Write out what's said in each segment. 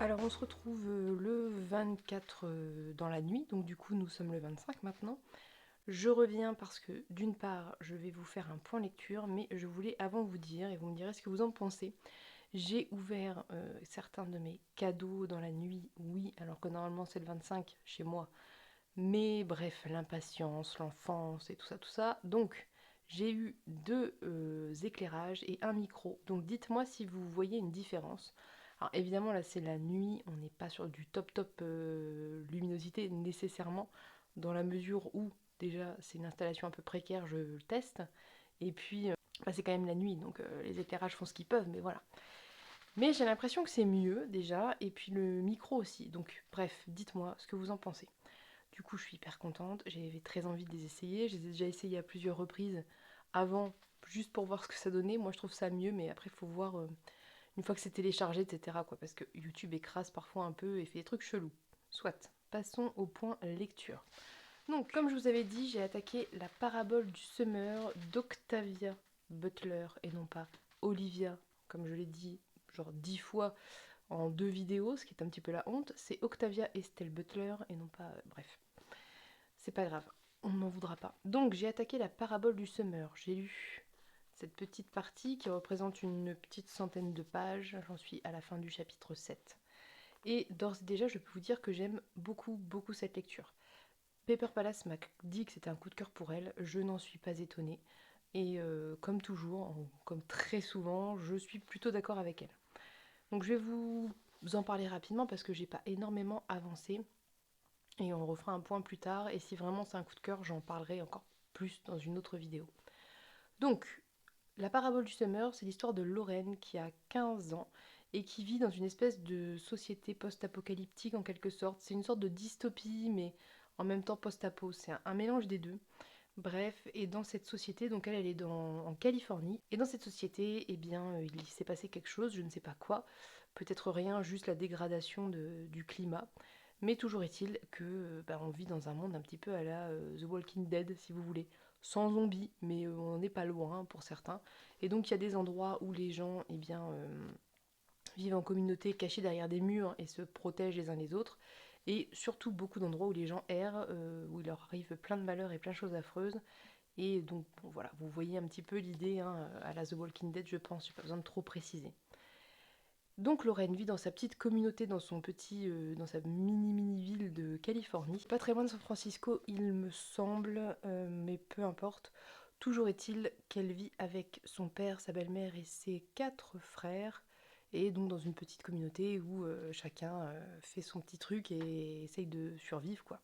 Alors on se retrouve le 24 dans la nuit, donc du coup nous sommes le 25 maintenant. Je reviens parce que d'une part je vais vous faire un point lecture, mais je voulais avant vous dire, et vous me direz ce que vous en pensez, j'ai ouvert certains de mes cadeaux dans la nuit, oui, alors que normalement c'est le 25 chez moi, mais bref, l'impatience, l'enfance et tout ça, donc j'ai eu deux éclairages et un micro, donc dites-moi si vous voyez une différence. Alors évidemment là c'est la nuit, on n'est pas sur du top luminosité nécessairement, dans la mesure où déjà c'est une installation un peu précaire, je le teste, et puis bah, c'est quand même la nuit, donc les éclairages font ce qu'ils peuvent, mais voilà. Mais j'ai l'impression que c'est mieux déjà, et puis le micro aussi, donc bref, dites-moi ce que vous en pensez. Du coup, je suis hyper contente. J'avais très envie de les essayer. Je les ai déjà essayés à plusieurs reprises avant, juste pour voir ce que ça donnait. Moi, je trouve ça mieux, mais après, il faut voir une fois que c'est téléchargé, etc. quoi, parce que YouTube écrase parfois un peu et fait des trucs chelous. Soit. Passons au point lecture. Donc, comme je vous avais dit, j'ai attaqué la parabole du Summer d'Octavia Butler et non pas Olivia, comme je l'ai dit genre 10 fois en 2 vidéos, ce qui est un petit peu la honte. C'est Octavia Estelle Butler et non pas... bref. C'est pas grave, on n'en voudra pas. Donc j'ai attaqué la parabole du Summer. J'ai lu cette petite partie qui représente une petite centaine de pages. J'en suis à la fin du chapitre 7. Et d'ores et déjà, je peux vous dire que j'aime beaucoup cette lecture. Paper Palace m'a dit que c'était un coup de cœur pour elle. Je n'en suis pas étonnée. Et comme toujours, comme très souvent, je suis plutôt d'accord avec elle. Donc je vais vous en parler rapidement parce que j'ai pas énormément avancé. Et on refera un point plus tard, et si vraiment c'est un coup de cœur, j'en parlerai encore plus dans une autre vidéo. Donc, la parabole du Summer, c'est l'histoire de Lorraine qui a 15 ans et qui vit dans une espèce de société post-apocalyptique en quelque sorte. C'est une sorte de dystopie, mais en même temps post-apo, c'est un mélange des deux. Bref, et dans cette société, donc elle est en Californie, et dans cette société, eh bien, il s'est passé quelque chose, je ne sais pas quoi, peut-être rien, juste la dégradation du climat, mais toujours est-il que on vit dans un monde un petit peu à la The Walking Dead, si vous voulez, sans zombies, mais on n'est pas loin pour certains, et donc il y a des endroits où les gens, eh bien, vivent en communauté cachés derrière des murs et se protègent les uns les autres, et surtout beaucoup d'endroits où les gens errent, où il leur arrive plein de malheurs et plein de choses affreuses. Et donc bon, voilà, vous voyez un petit peu l'idée hein, à la The Walking Dead, je pense, j'ai pas besoin de trop préciser. Donc Lorraine vit dans sa petite communauté, dans son petit, dans sa mini ville de Californie, pas très loin de San Francisco, il me semble, mais peu importe. Toujours est-il qu'elle vit avec son père, sa belle-mère et ses 4 frères, et donc dans une petite communauté où chacun fait son petit truc et essaye de survivre quoi.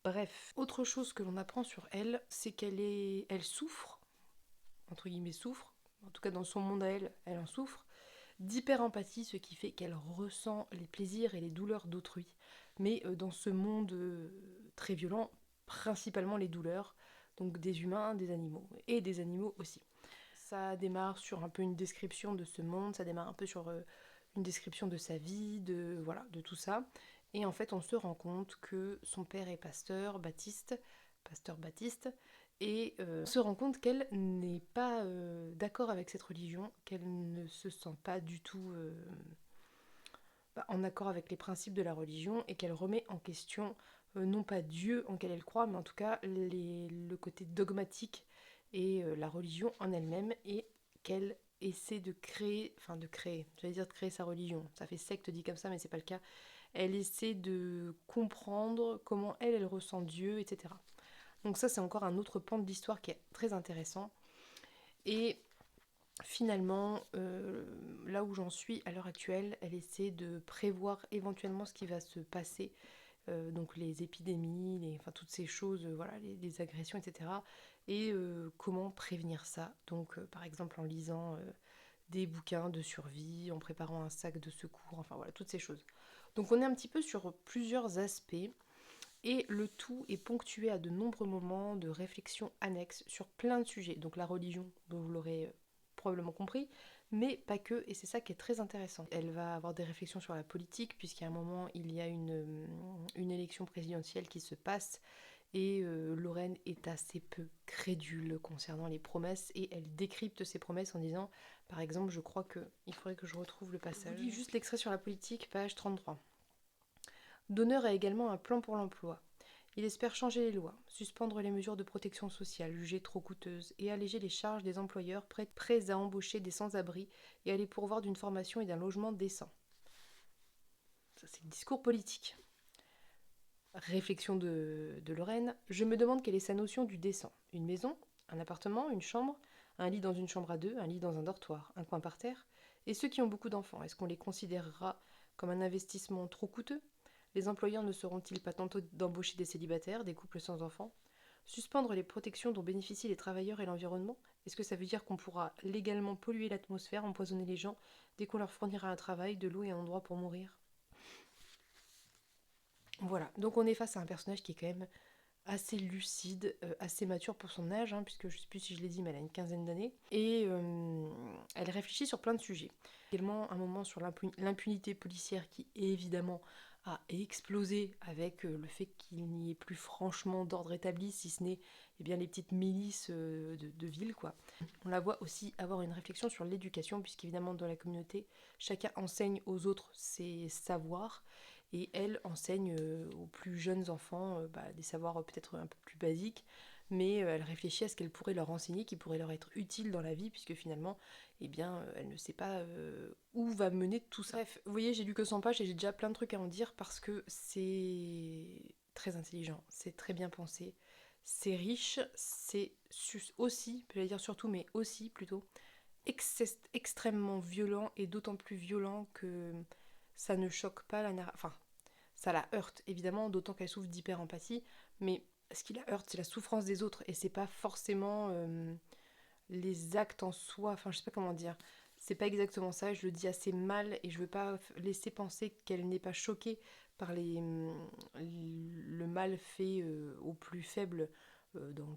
Bref, autre chose que l'on apprend sur elle, c'est elle souffre, entre guillemets souffre, en tout cas dans son monde à elle, elle en souffre, d'hyper-empathie, ce qui fait qu'elle ressent les plaisirs et les douleurs d'autrui. Mais dans ce monde très violent, principalement les douleurs, donc des humains, des animaux, et des animaux aussi. Ça démarre sur un peu une description de ce monde, ça démarre un peu sur une description de sa vie, voilà, de tout ça. Et en fait, on se rend compte que son père est pasteur Baptiste, et on se rend compte qu'elle n'est pas d'accord avec cette religion, qu'elle ne se sent pas du tout en accord avec les principes de la religion, et qu'elle remet en question non pas Dieu en quel elle croit, mais en tout cas le côté dogmatique et la religion en elle-même, et qu'elle essaie j'allais dire de créer sa religion, ça fait secte dit comme ça, mais c'est pas le cas, elle essaie de comprendre comment elle ressent Dieu, etc. Donc ça c'est encore un autre pan de l'histoire qui est très intéressant, et finalement, là où j'en suis à l'heure actuelle, elle essaie de prévoir éventuellement ce qui va se passer, donc les épidémies, enfin toutes ces choses, voilà, les agressions, etc. Et comment prévenir ça. Donc par exemple en lisant des bouquins de survie, en préparant un sac de secours, enfin voilà, toutes ces choses. Donc on est un petit peu sur plusieurs aspects. Et le tout est ponctué à de nombreux moments de réflexion annexe sur plein de sujets. Donc la religion, dont vous l'aurez probablement compris, mais pas que, et c'est ça qui est très intéressant. Elle va avoir des réflexions sur la politique, puisqu'à un moment, il y a une élection présidentielle qui se passe, Et Lorraine est assez peu crédule concernant les promesses et elle décrypte ses promesses en disant, par exemple, je crois il faudrait que je retrouve le passage. Je lis juste l'extrait sur la politique, page 33. Donner a également un plan pour l'emploi. Il espère changer les lois, suspendre les mesures de protection sociale jugées trop coûteuses et alléger les charges des employeurs prêts à embaucher des sans-abri et à les pourvoir d'une formation et d'un logement décent. Ça, c'est le discours politique. Réflexion de Lorraine. Je me demande quelle est sa notion du décent. Une maison, un appartement, une chambre, un lit dans une chambre à deux, un lit dans un dortoir, un coin par terre. Et ceux qui ont beaucoup d'enfants, est-ce qu'on les considérera comme un investissement trop coûteux? Les employeurs ne seront-ils pas tantôt d'embaucher des célibataires, des couples sans enfants? Suspendre les protections dont bénéficient les travailleurs et l'environnement? Est-ce que ça veut dire qu'on pourra légalement polluer l'atmosphère, empoisonner les gens, dès qu'on leur fournira un travail, de l'eau et un endroit pour mourir? Voilà, donc on est face à un personnage qui est quand même assez lucide, assez mature pour son âge, puisque je ne sais plus si je l'ai dit, mais elle a une quinzaine d'années, et elle réfléchit sur plein de sujets. Également un moment sur l'impunité policière qui évidemment a explosé avec le fait qu'il n'y ait plus franchement d'ordre établi, si ce n'est bien les petites milices de ville, quoi. On la voit aussi avoir une réflexion sur l'éducation, puisqu'évidemment dans la communauté, chacun enseigne aux autres ses savoirs, et elle enseigne aux plus jeunes enfants des savoirs peut-être un peu plus basiques, mais elle réfléchit à ce qu'elle pourrait leur enseigner, qui pourrait leur être utile dans la vie, puisque finalement, elle ne sait pas où va mener tout ça. Bref, vous voyez, j'ai lu que 100 pages et j'ai déjà plein de trucs à en dire parce que c'est très intelligent, c'est très bien pensé, c'est riche, c'est aussi, je vais dire surtout, mais aussi plutôt, extrêmement violent et d'autant plus violent que ça ne choque pas la narration. Enfin, ça la heurte, évidemment, d'autant qu'elle souffre d'hyper-empathie, mais ce qui la heurte, c'est la souffrance des autres, et c'est pas forcément les actes en soi, enfin je sais pas comment dire, c'est pas exactement ça, je le dis assez mal, et je veux pas laisser penser qu'elle n'est pas choquée par le mal fait aux plus faibles,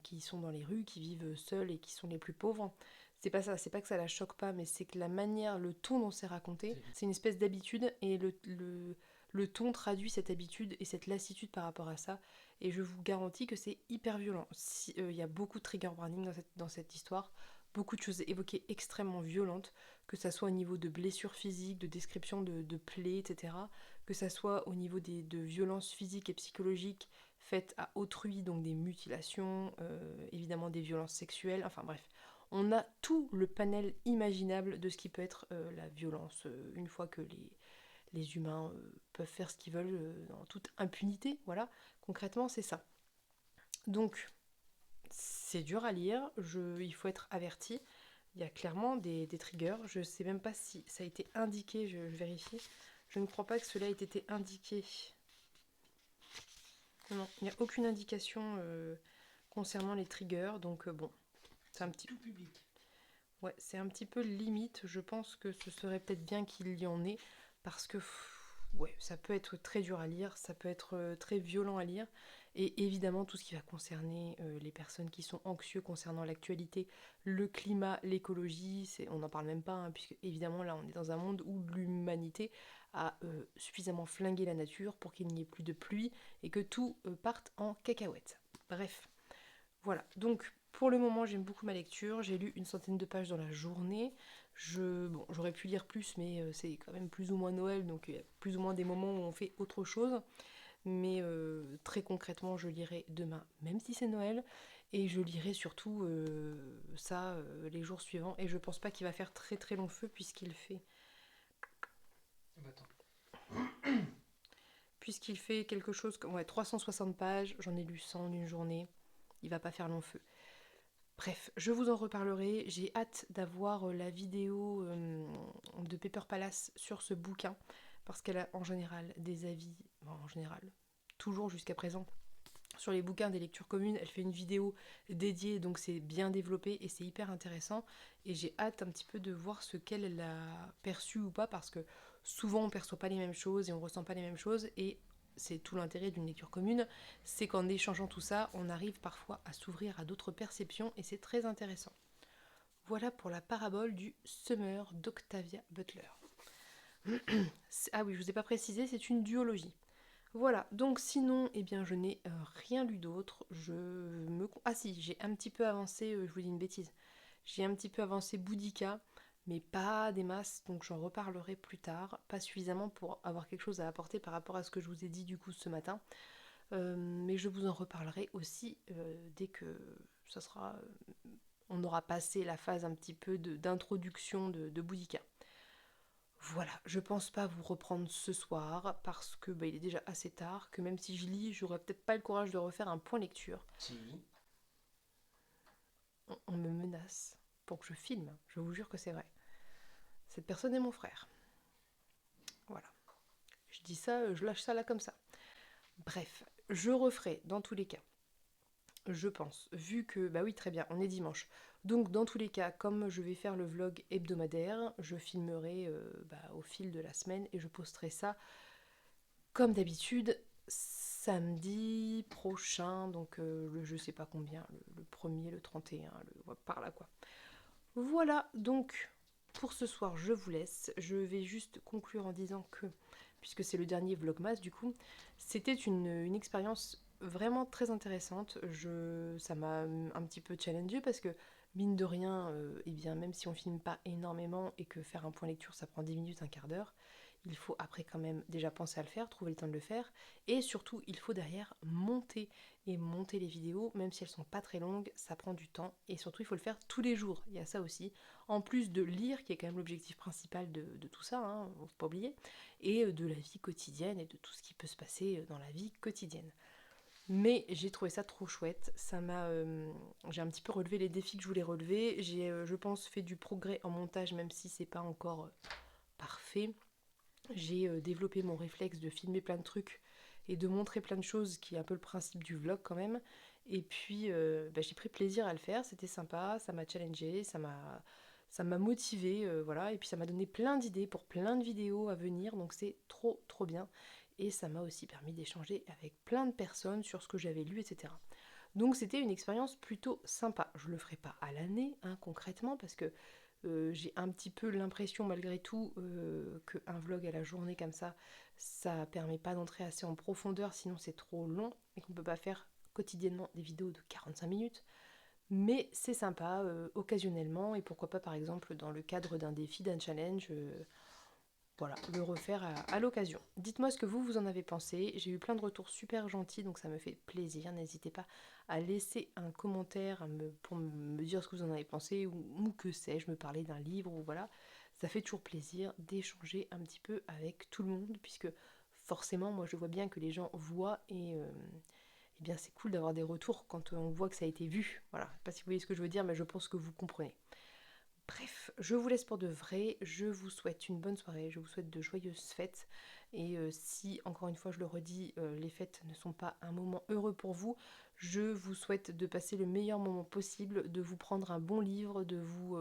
qui sont dans les rues, qui vivent seuls et qui sont les plus pauvres. C'est pas ça, c'est pas que ça la choque pas, mais c'est que la manière, le ton dont c'est raconté, c'est une espèce d'habitude, et le ton traduit cette habitude et cette lassitude par rapport à ça, et je vous garantis que c'est hyper violent. Il y a beaucoup de trigger warning dans cette histoire, beaucoup de choses évoquées extrêmement violentes, que ça soit au niveau de blessures physiques, de description de plaies, etc., que ça soit au niveau de violences physiques et psychologiques faites à autrui, donc des mutilations, évidemment des violences sexuelles, enfin bref. On a tout le panel imaginable de ce qui peut être la violence, une fois que les humains peuvent faire ce qu'ils veulent en toute impunité, voilà. Concrètement, c'est ça. Donc, c'est dur à lire, il faut être averti. Il y a clairement des triggers. Je ne sais même pas si ça a été indiqué, je vérifie. Je ne crois pas que cela ait été indiqué. Non, il n'y a aucune indication concernant les triggers, donc bon, c'est un petit tout public. Ouais, c'est un petit peu limite. Je pense que ce serait peut-être bien qu'il y en ait, parce que ouais, ça peut être très dur à lire, ça peut être très violent à lire, et évidemment tout ce qui va concerner les personnes qui sont anxieux concernant l'actualité, le climat, l'écologie, on n'en parle même pas, puisque évidemment là on est dans un monde où l'humanité a suffisamment flingué la nature pour qu'il n'y ait plus de pluie et que tout parte en cacahuète. Bref, voilà, donc pour le moment j'aime beaucoup ma lecture, j'ai lu une centaine de pages dans la journée, j'aurais pu lire plus, mais c'est quand même plus ou moins Noël, donc il y a plus ou moins des moments où on fait autre chose, mais très concrètement je lirai demain, même si c'est Noël, et je lirai surtout ça les jours suivants, et je pense pas qu'il va faire très très long feu puisqu'il fait quelque chose comme 360 pages, j'en ai lu 100 en une journée, il va pas faire long feu. Bref, je vous en reparlerai. J'ai hâte d'avoir la vidéo de Paper Palace sur ce bouquin, parce qu'elle a en général des avis, en général, toujours jusqu'à présent, sur les bouquins des lectures communes. Elle fait une vidéo dédiée, donc c'est bien développé et c'est hyper intéressant. Et j'ai hâte un petit peu de voir ce qu'elle a perçu ou pas, parce que souvent on perçoit pas les mêmes choses et on ressent pas les mêmes choses, et c'est tout l'intérêt d'une lecture commune, c'est qu'en échangeant tout ça, on arrive parfois à s'ouvrir à d'autres perceptions, et c'est très intéressant. Voilà pour la parabole du Summer d'Octavia Butler. Ah oui, je vous ai pas précisé, c'est une duologie. Voilà, donc sinon, eh bien je n'ai rien lu d'autre. Ah si, j'ai un petit peu avancé, je vous dis une bêtise. J'ai un petit peu avancé Boudica, mais pas des masses, donc j'en reparlerai plus tard. Pas suffisamment pour avoir quelque chose à apporter par rapport à ce que je vous ai dit du coup ce matin. Mais je vous en reparlerai aussi dès que ça sera, on aura passé la phase un petit peu d'introduction de Boudica. Voilà, je pense pas vous reprendre ce soir parce que il est déjà assez tard, que même si je lis, j'aurais peut-être pas le courage de refaire un point lecture. Si. On me menace pour que je filme, je vous jure que c'est vrai. Cette personne est mon frère. Voilà. Je dis ça, je lâche ça là comme ça. Bref, je referai dans tous les cas, je pense, vu que, bah oui, très bien, on est dimanche. Donc, dans tous les cas, comme je vais faire le vlog hebdomadaire, je filmerai au fil de la semaine et je posterai ça, comme d'habitude, samedi prochain, donc le je sais pas combien, le 1er, le 31, par là quoi. Voilà, donc pour ce soir, je vous laisse. Je vais juste conclure en disant que, puisque c'est le dernier Vlogmas du coup, c'était une expérience vraiment très intéressante. Ça m'a un petit peu challengée parce que, mine de rien, eh bien, même si on filme pas énormément et que faire un point lecture ça prend 10 minutes, un quart d'heure, il faut après quand même déjà penser à le faire, trouver le temps de le faire, et surtout il faut derrière monter. Et monter les vidéos, même si elles sont pas très longues, ça prend du temps, et surtout il faut le faire tous les jours, il y a ça aussi, en plus de lire, qui est quand même l'objectif principal de tout ça, hein, faut pas oublier, et de la vie quotidienne, et de tout ce qui peut se passer dans la vie quotidienne. Mais j'ai trouvé ça trop chouette, j'ai un petit peu relevé les défis que je voulais relever, j'ai, je pense, fait du progrès en montage, même si c'est pas encore parfait. J'ai développé mon réflexe de filmer plein de trucs et de montrer plein de choses, qui est un peu le principe du vlog quand même. Et puis j'ai pris plaisir à le faire, c'était sympa, ça m'a challengé, ça m'a motivé, voilà, et puis ça m'a donné plein d'idées pour plein de vidéos à venir, donc c'est trop trop bien. Et ça m'a aussi permis d'échanger avec plein de personnes sur ce que j'avais lu, etc. Donc c'était une expérience plutôt sympa. Je le ferai pas à l'année, hein, concrètement, parce que j'ai un petit peu l'impression malgré tout qu'un vlog à la journée comme ça permet pas d'entrer assez en profondeur, sinon c'est trop long et qu'on peut pas faire quotidiennement des vidéos de 45 minutes. Mais c'est sympa occasionnellement, et pourquoi pas par exemple dans le cadre d'un défi, d'un challenge, voilà, le refaire à l'occasion. Dites-moi ce que vous en avez pensé. J'ai eu plein de retours super gentils, donc ça me fait plaisir. N'hésitez pas à laisser un commentaire pour me dire ce que vous en avez pensé, ou que sais-je, me parler d'un livre, ou voilà. Ça fait toujours plaisir d'échanger un petit peu avec tout le monde, puisque forcément, moi je vois bien que les gens voient, et eh bien c'est cool d'avoir des retours quand on voit que ça a été vu. Voilà, je sais pas si vous voyez ce que je veux dire, mais je pense que vous comprenez. Bref, je vous laisse pour de vrai, je vous souhaite une bonne soirée, je vous souhaite de joyeuses fêtes, et si, encore une fois je le redis, les fêtes ne sont pas un moment heureux pour vous, je vous souhaite de passer le meilleur moment possible, de vous prendre un bon livre, de vous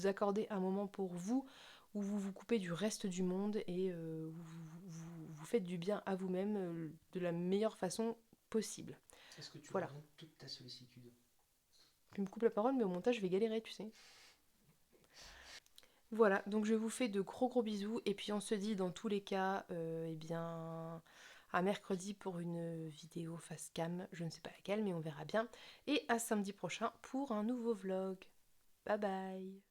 accorder un moment pour vous, où vous vous coupez du reste du monde, et vous faites du bien à vous-même de la meilleure façon possible. Est-ce que tu Voilà, revends toute ta sollicitude? je me coupe la parole, mais au montage je vais galérer, tu sais. Voilà, donc je vous fais de gros gros bisous, et puis on se dit dans tous les cas, eh bien, à mercredi pour une vidéo face cam, je ne sais pas laquelle, mais on verra bien, et à samedi prochain pour un nouveau vlog. Bye bye.